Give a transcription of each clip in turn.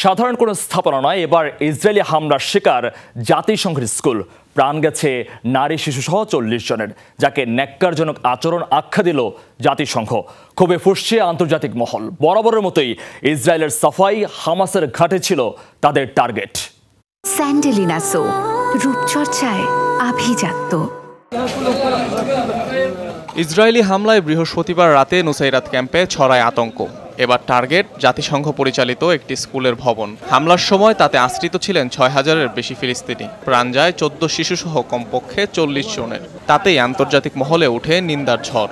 সাধারণ কোনো স্থাপনা নয়, এবার ইসরায়েলি হামলার শিকার জাতিসংঘের স্কুল। প্রাণ গেছে নারী শিশুসহ 40 জনের, যাকে ন্যাক্কারজনক আচরণ আখ্যা দিল জাতিসংঘ। ক্ষোভে ফুঁসছে আন্তর্জাতিক মহল। বরাবরের মতোই ইসরায়েলের সাফাই হামাসের ঘাটে ছিল তাদের টার্গেট। স্যান্ডেলিনা সো, রূপচর্চায় আভিজাত্য। ইসরায়েলি হামলায় বৃহস্পতিবার রাতে নুসাইরাত ক্যাম্পে ছড়ায় আতঙ্ক। এবার টার্গেট জাতিসংঘ পরিচালিত একটি স্কুলের ভবন। হামলার সময় তাতে আশ্রিত ছিলেন ৬,০০০-এর বেশি ফিলিস্তিনি। প্রাণ যায় ১৪ শিশুসহ কমপক্ষে ৪০ জনের। তাতেই আন্তর্জাতিক মহলে ওঠে নিন্দার ঝড়।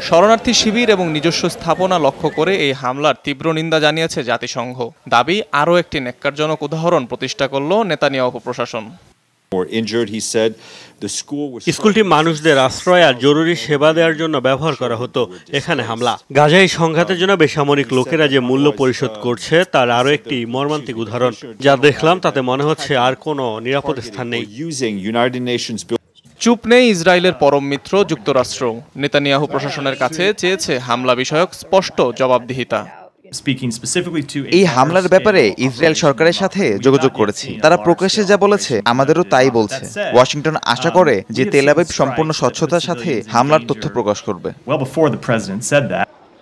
শরণার্থী শিবির এবং নিজস্ব স্থাপনা লক্ষ্য করে এই হামলার তীব্র নিন্দা জানিয়েছে জাতিসংঘ। দাবি, আরও একটি ন্যাক্কারজনক উদাহরণ প্রতিষ্ঠা করল নেতানিয়াহু প্রশাসন। স্কুলটি মানুষদের আশ্রয় আর জরুরি সেবা দেওয়ার জন্য ব্যবহার করা হতো। এখানে হামলা গাজায় সংঘাতের জন্য বেসামরিক লোকেরা যে মূল্য পরিশোধ করছে তার আরও একটি মর্মান্তিক উদাহরণ। যা দেখলাম তাতে মনে হচ্ছে আর কোনো নিরাপদ স্থান নেই। চুপ নেই ইসরায়েলের পরম মিত্র যুক্তরাষ্ট্র। নেতানিয়াহু প্রশাসনের কাছে চেয়েছে হামলা বিষয়ক স্পষ্ট জবাবদিহিতা। এই হামলার ব্যাপারে ইসরায়েল সরকারের সাথে যোগাযোগ করেছি। তারা প্রকাশ্যে যা বলেছে আমাদেরও তাই বলছে। ওয়াশিংটন আশা করে যে তেল আবিব সম্পূর্ণ স্বচ্ছতার সাথে হামলার তথ্য প্রকাশ করবে।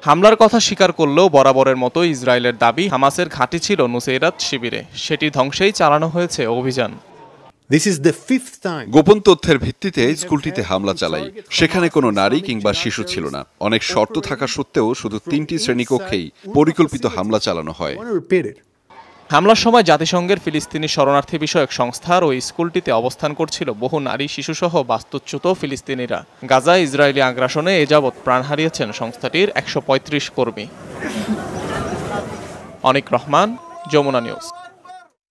হামলার কথা স্বীকার করলেও বরাবরের মতো ইসরায়েলের দাবি, হামাসের ঘাঁটি ছিল নুসাইরাত শিবিরে। সেটি ধ্বংসেই চালানো হয়েছে অভিযান। গোপন তথ্যের ভিত্তিতে স্কুলটিতে হামলা চালাই। সেখানে কোনো নারী কিংবা শিশু ছিল না। অনেক শর্ত থাকা সত্ত্বেও শুধু 3টি শ্রেণীকক্ষেই পরিকল্পিত হামলা চালানো হয়। হামলার সময় জাতিসংঘের ফিলিস্তিনি শরণার্থী বিষয়ক সংস্থার ওই স্কুলটিতে অবস্থান করছিল বহু নারী শিশুসহ বাস্তুচ্যুত ফিলিস্তিনিরা। গাজায় ইসরায়েলি আগ্রাসনে এ যাবৎ প্রাণ হারিয়েছেন সংস্থাটির 135 কর্মী। অনিক রহমান, যমুনা নিউজ।